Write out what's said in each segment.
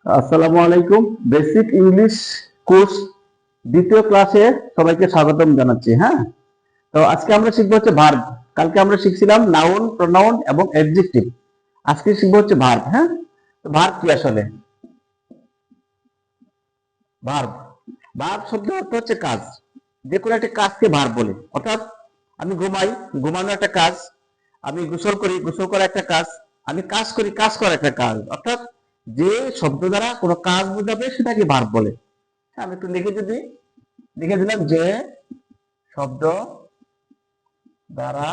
আসসালামু আলাইকুম। Basic English course দ্বিতীয় ক্লাসে সবাইকে স্বাগতম জানাচ্ছি। হ্যাঁ, তো আজকে আমরা শিখবো হচ্ছে ভার্ব। কালকে আমরা শিখছিলাম নাউন, প্রোনাউন এবং অ্যাডজেক্টিভ। আজকে শিখবো হচ্ছে ভার্ব। হ্যাঁ, তো ভার্ব কি আসলে? ভার্ব ভার্ব শব্দ অর্থ হচ্ছে কাজ। যে কোনো একটা কাজকে ভার্ব বলে। অর্থাৎ আমি ঘুমাই, ঘুমানো একটা কাজ। আমি গোসল করি, গোসল করা একটা কাজ। আমি কাজ করি, কাজ করা একটা কাজ। অর্থাৎ যে শব্দ দ্বারা কোনো কাজ বোঝাবে সেটাকে ভার্ব বলে। আমি একটু লিখে দিলাম যে শব্দ দ্বারা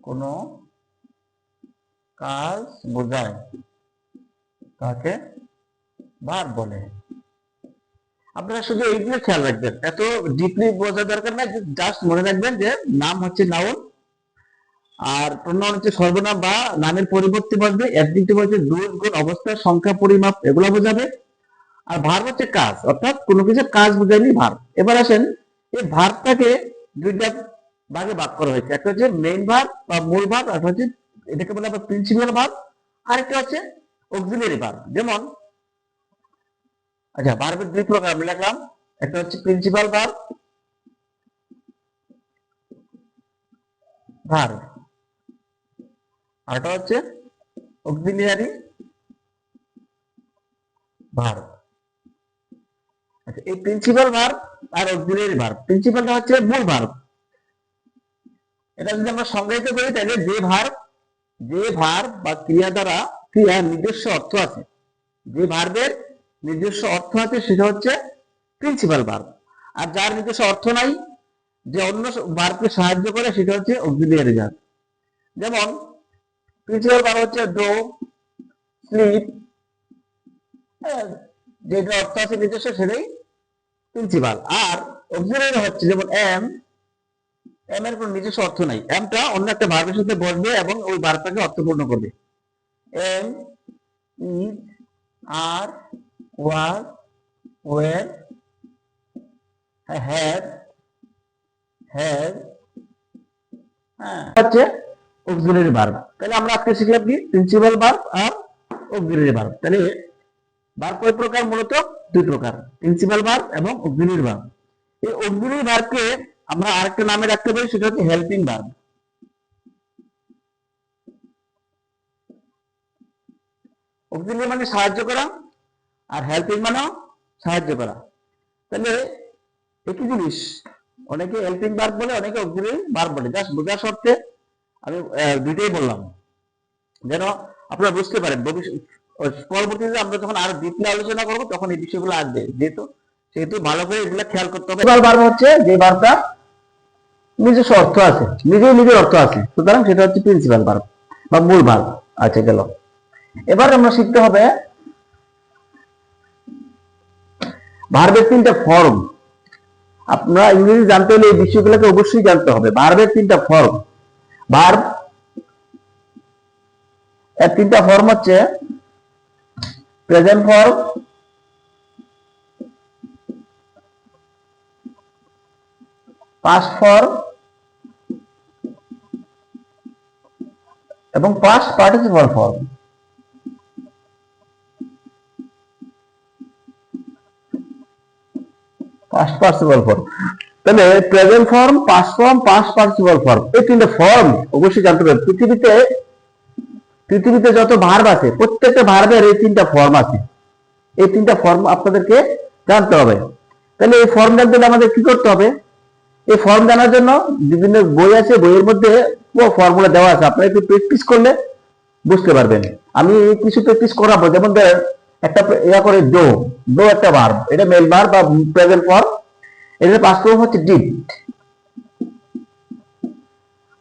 কোনো কাজ বোঝায় তাকে ভার্ব বলে। আপনারা শুধু এইগুলো খেয়াল রাখবেন, এত ডিপলি বোঝার দরকার নাই, জাস্ট মনে রাখবেন যে নাম হচ্ছে নাউন, আর প্রোনাউন হচ্ছে সর্বনাম বা নামের পরিবর্তে বসবে, অ্যাডজেক্টিভ হচ্ছে দোষ, গুণ, অবস্থা, সংখ্যা, পরিমাপ এগুলো বোঝাবে। আর ভার্ব হচ্ছে কাজ, অর্থাৎ কোনো কিছু কাজ বোঝায়নি ভার্ব। এবার আসেন, এই ভার্বটাকে দুইটা ভাগে ভাগ করা হয়েছে। একটা হচ্ছে মেইন ভার্ব বা মূল ভার্ব, আর হচ্ছে এটাকে বলে আবার প্রিন্সিপাল ভার্ব, আরেকটা হচ্ছে অক্সিলারি ভার্ব। যেমন আচ্ছা, ভার্বের দুই প্রকার আমি লিখলাম, একটা হচ্ছে প্রিন্সিপাল ভার্ব ভার্ব, আর একটা হচ্ছে অক্সিলিয়ারি ভার্ব। আচ্ছা, এই প্রিন্সিপাল ভার্ব আর অক্সিলিয়ারি ভার্ব, প্রিন্সিপালটা হচ্ছে মূল ভার্ব। এটা যদি আমরা সংজ্ঞায়িত করি তাহলে যে ভার্ব বা ক্রিয়া দ্বারা ক্রিয়ার নিজস্ব অর্থ আছে, যে ভার্বের নিজস্ব অর্থ আছে সেটা হচ্ছে প্রিন্সিপাল ভার্ব। আর যার নিজস্ব অর্থ নাই, যে অন্য ভার্বকে সাহায্য করে, সেটা হচ্ছে অক্সিলিয়ারি ভার্ব। যেমন প্রিন্সিপাল ভার্ব হচ্ছে ডো, স্লিপ, যেটা অর্থ আছে নিজস্ব সেটাই প্রিন্সিপাল। আর অক্সিলিয়ারি হচ্ছে যেমন এম, এম এর কোনো নিজস্ব অর্থ নাই, এমটা অন্য একটা ভার্বের সাথে বসবে এবং ওই ভার্বটাকে অর্থপূর্ণ করবে। Am, is, are, was, were, had, has, হ্যাঁ, হচ্ছে অক্সিলারি ভার্ব। তাহলে আমরা আজকে শিখলাম কি প্রিন্সিপাল ভার্ব আর অক্সিলারি ভার্ব। তাহলে ভার্ব কয় প্রকার? মূলত দুই প্রকার, প্রিন্সিপাল ভার্ব এবং অক্সিলারি ভার্ব। এই অক্সিলারি ভার্বকে আমরা আরেকটা নামে রাখতে পারি, সেটা হচ্ছে হেল্পিং ভার্ব। অক্সিলারি মানে সাহায্য করা, আর হেল্পিং মানে সাহায্য করা। তাহলে একই জিনিস, অনেকে হেল্পিং ভার্ব বলে, অনেকে অক্সিলারি ভার্ব বলে। জাস্ট বোঝার স্বার্থে আমি দুইটাই বললাম, যেন আপনারা বুঝতে পারেন। পরবর্তীতে আমরা যখন আরো ডিপলি আলোচনা করবো তখন এই বিষয়গুলো আসবে, সেহেতু ভালো করে এগুলো খেয়াল করতে হবে। ভার্ব হচ্ছে যে ভার্বটা নিজস্ব অর্থ আছে, নিজের অর্থ আছে, সুতরাং সেটা হচ্ছে প্রিন্সিপাল ভার্ব বা মূল ভার্ব। আচ্ছা, গেল। এবার আমরা শিখতে হবে ভার্বের তিনটা ফর্ম। আপনারা ইংরেজি জানতে হলে এই বিষয়গুলোকে অবশ্যই জানতে হবে। ভার্বের তিনটা ফর্ম, ভার্ব এর তিনটা ফর্ম হচ্ছে প্রেজেন্ট ফর্ম, পাস্ট ফর্ম এবং past participle form. Past participle form, তাহলে present form, past form, past participle form, এই তিনটা ফর্ম অবশ্যই জানতে হবে। পৃথিবীতে যত ভার্ব আছে প্রত্যেকটা ভার্বের এই তিনটা ফর্ম আছে। এই তিনটা ফর্ম আপনাদেরকে জানতে হবে। তাহলে এই ফর্ম জানতে হলে আমাদের কি করতে হবে? এই ফর্ম জানার জন্য বিভিন্ন বই আছে, বইয়ের মধ্যে ফর্মুলা দেওয়া আছে। আপনারা একটু প্র্যাকটিস করলে বুঝতে পারবেন। আমি কিছু প্র্যাকটিস করাবো। যেমন একটা করে ডো একটা ভার্ব, এটা মেল ভার্ব বা প্রেজেন্ট ফর্ম। এটার পাস্ট ফর্ম হচ্ছে ডিড,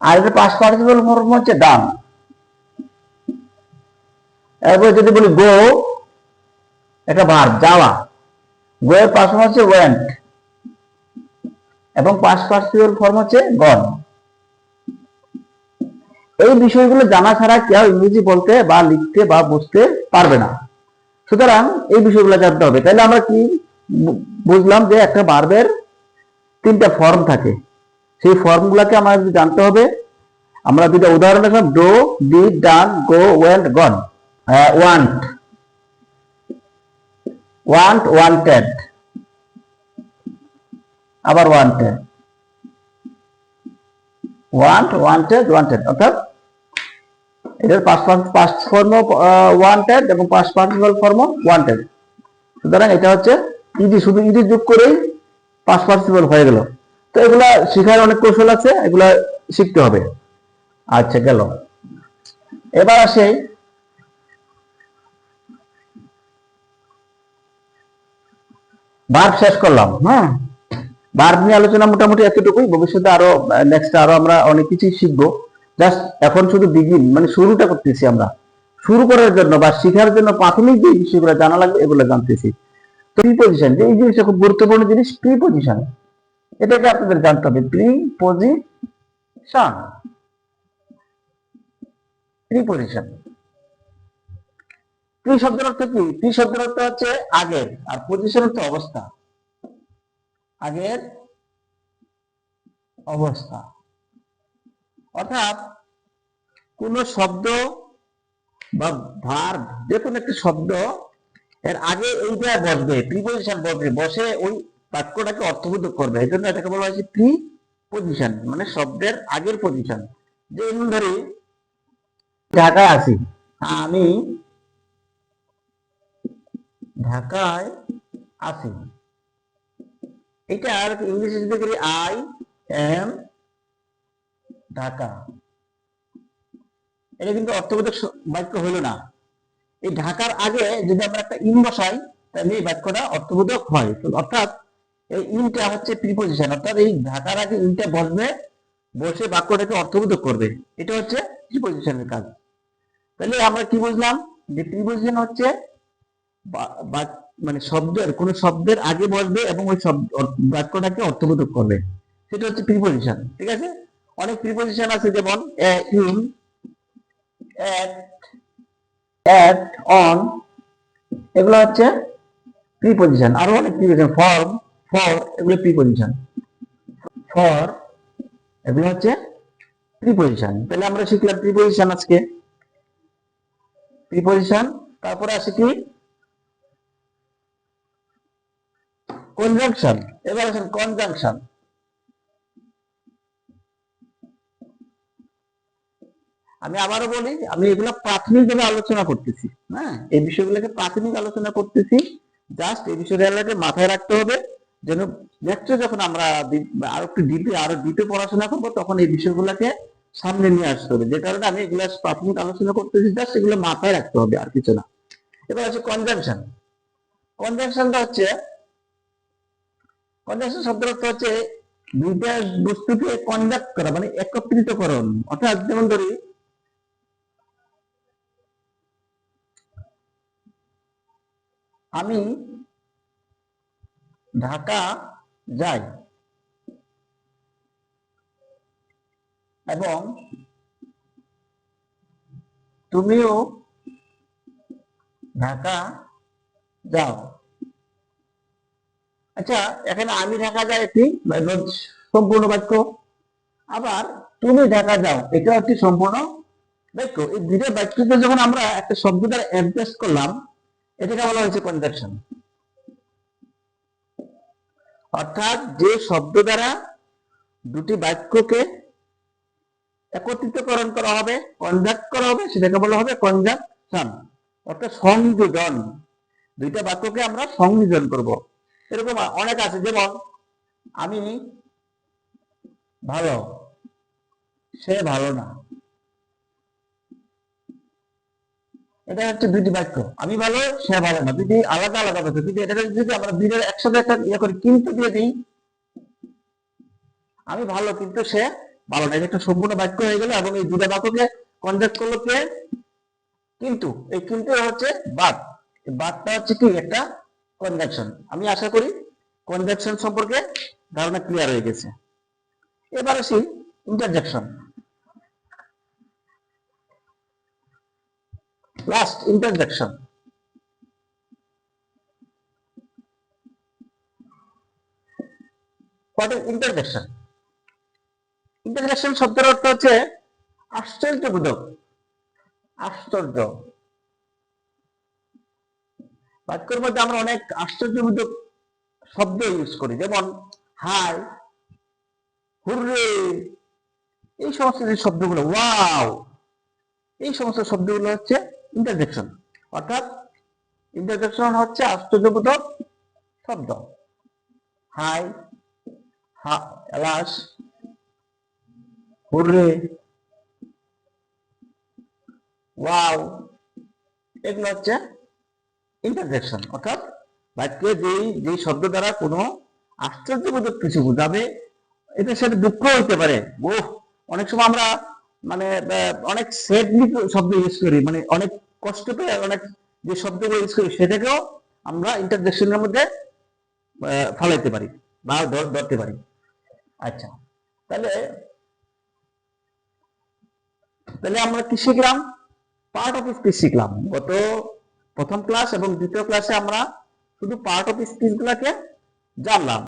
আর এটার পাস্ট পার্টিসিপল ফর্ম হচ্ছে ডান। এরপর যদি বলি গো, একটা ভার্ব যাওয়া, গো এর পাস্ট ফর্ম হচ্ছে ওয়েন্ট এবং পাস্ট পার্টিসিপল ফর্ম হচ্ছে গন। এই বিষয়গুলো জানা ছাড়া কেউ ইংরেজি বলতে বা লিখতে বা বুঝতে পারবে না। সুতরাং এই বিষয়গুলো জানতে হবে। তাহলে আমরা কি বুঝলাম? যে একটা ভার্বের তিনটা ফর্ম থাকে, সেই ফর্মগুলোকে আমাদের জানতে হবে। আমরা দুটো উদাহরণ দেখলাম, do, did, done, go, went, gone, want. Want, wanted, আবার ওয়ান্টেড, ওয়ান্ট, ওয়ান্টেড, ওয়ান্টেড, অর্থাৎ এটার পাস্ট ফর্ম ওয়ান্টেড এবং পাস্ট পার্টিসিপল ফর্ম ওয়ান্টেড। সুতরাং এটা হচ্ছে ইডি, শুধু ইডি যোগ করেই পাস্ট পার্টিসিপল হয়ে গেল। তো এগুলা শেখার অনেক কৌশল আছে, এগুলা শিখতে হবে। আচ্ছা, গেল। এবার আসে ভার্ব, শেষ করলাম। হ্যাঁ, ভার্ব নিয়ে আলোচনা মোটামুটি এতটুকুই। ভবিষ্যতে আরো নেক্সট আরো আমরা অনেক কিছুই শিখবো। জাস্ট এখন শুধু বিগিন মানে শুরুটা করতেছি আমরা। শুরু করার জন্য বা শেখার জন্য প্রাথমিক যে বিষয়গুলো জানা লাগবে এগুলো জানতেছি। তো প্রিপজিশন, এই জিনিসটা খুব গুরুত্বপূর্ণ জিনিস, প্রিপজিশন। এটাকে আপনাদের জানতে হবে, প্রিপজিশন, প্রিপজিশন। প্রি শব্দের অর্থ কি? প্রি শব্দের অর্থ হচ্ছে আগের, আর পজিশন হচ্ছে অবস্থা, আগের অবস্থা। অর্থাৎ কোন শব্দ বা ভার্ব, যে কোনো একটা শব্দ এর আগে এইটা বসবে, প্রিপজিশন বসবে, বসে ওই বাক্যটাকে অর্থবোধক করবে। এই জন্য এটাকে বলা হয়েছে প্রিপজিশন, মানে শব্দের আগের পজিশন। যেমন ধরি ঢাকায় আছি, আমি ঢাকায় আছি, এটা আর ইংলিশে যদি করি আই এম ঢাকা, এটা কিন্তু অর্থবোধক বাক্য হলো না। এই ঢাকার আগে যদি আমরা একটা ইন বসাই তাহলে এই বাক্যটা অর্থবোধক হয়। অর্থাৎ এই ইনটা হচ্ছে প্রিপজিশন, অর্থাৎ এই ঢাকার আগে ইনটা বসবে, বসে বাক্যটাকে অর্থবোধক করবে। এটা হচ্ছে প্রিপজিশনের কাজ। তাহলে আমরা কি বুঝলাম? যে প্রিপজিশন হচ্ছে মানে শব্দের, কোন শব্দের আগে বসবে এবং ওই বাক্যটাকে অর্থবোধক করবে, সেটা হচ্ছে প্রিপজিশন। ঠিক আছে? অনেক প্রিপজিশন আছে, যেমন ইন, এট, অ্যাট, অন, এগুলো হচ্ছে প্রিপজিশন। আরো অনেক প্রিপজিশন, ফর, ফর, এগুলো প্রিপজিশন, ফর, এগুলো হচ্ছে প্রিপজিশন। তাহলে আমরা শিখলাম প্রিপজিশন আজকে, প্রিপজিশন। তারপরে আসে কি? কনজাংশন। এবার আসেন কনজাংশন। আমি আবারও বলি, আমি এগুলো প্রাথমিকভাবে আলোচনা করতেছি। হ্যাঁ, এই বিষয়গুলোকে প্রাথমিক আলোচনা করতেছি। জাস্ট এই বিষয়গুলোকে মাথায় রাখতে হবে, যেন নেক্সট যখন আমরা আরো একটু ডিপে পড়াশোনা করবো তখন এই বিষয়গুলোকে সামনে নিয়ে আসতে হবে। যে কারণে আমি এগুলো প্রাথমিক আলোচনা করতেছি, জাস্ট এগুলো মাথায় রাখতে হবে, আর কিছু না। এবার হচ্ছে কনজাংশন। কনজাংশনটা হচ্ছে, কনজাংশন শব্দের অর্থ হচ্ছে দুইটা বস্তুকে কনজাক্ট করা, মানে একত্রিতকরণ। অর্থাৎ যেমন ধরি আমি ঢাকা যাই এবং তুমিও ঢাকা যাও। আচ্ছা, এখানে আমি ঢাকা যাই একটি সম্পূর্ণ বাক্য, আবার তুমি ঢাকা যাও এটা একটি সম্পূর্ণ বাক্য। এই দুইটা বাক্যকে যখন আমরা একটা শব্দ দ্বারা অ্যাডজাস্ট করলাম, এটাকে বলা হয়েছে কনজাংশন। অর্থাৎ যে শব্দ দ্বারা দুটি বাক্যকে একত্রিতকরণ করা হবে, কনজাক্ট করা হবে, সেটাকে বলা হবে কনজাংশন, অর্থাৎ সংযোজন। দুইটা বাক্যকে আমরা সংযোজন করব। এরকম অনেক আছে, যেমন আমি ভালো, সে ভালো না। এটা হচ্ছে দুইটি বাক্য, আমি ভালো, সে ভালো না, দুটি আলাদা আলাদা বাক্য। কিন্তু এটা যদি আমরা দুইটার একসাথে একটা ইয়ে করি, কিন্তু দিয়ে দিই, আমি ভালো কিন্তু সে ভালো না, এটা একটা সম্পূর্ণ বাক্য হয়ে গেল। এবং এই দুটা বাক্যকে কনজাক্ট করলো কে? কিন্তু। এই কিন্তু হচ্ছে বাদ, বাদটা হচ্ছে কি? একটা কনজাংশন। আমি আশা করি কনজাংশন সম্পর্কে ধারণা ক্লিয়ার হয়ে গেছে। এবার আসি interjection, last interjection. What is interjection? Interjection শব্দের অর্থ হচ্ছে আশ্চর্যবোধক, আশ্চর্য, বাক্যের মধ্যে আমরা অনেক আশ্চর্যবোধক শব্দ ইউজ করি, যেমন হাই, হুররে, এই সমস্ত যে শব্দগুলো, ওয়াও, এই সমস্ত শব্দগুলো হচ্ছে ইন্টারজেকশন। অর্থাৎ ইন্টারজেকশন হচ্ছে আশ্চর্যবোধক শব্দ। হাই, এলাস, হুররে, ওয়াও, এগুলো হচ্ছে ইন্টারজেকশন। অর্থাৎ বাক্যে যেই শব্দ দ্বারা কোনো আশ্চর্যবোধক কিছু বোঝাবে, এটার সাথে দুঃখ হইতে পারে। অনেক সময় আমরা মানে অনেক স্যাডলি শব্দ ইউজ করি, মানে অনেক কষ্ট পেয়ে অনেক যে শব্দগুলো ইউজ করি সেটাকেও আমরা ইন্টারজেকশনের মধ্যে ফলাইতে পারি বা ধরতে পারি। আচ্ছা, তাহলে আমরা কি শিখলাম? পার্ট অফ স্পিচ শিখলাম। গত প্রথম ক্লাস এবং দ্বিতীয় ক্লাসে আমরা শুধু পার্ট অফ স্পিচ গুলাকে জানলাম।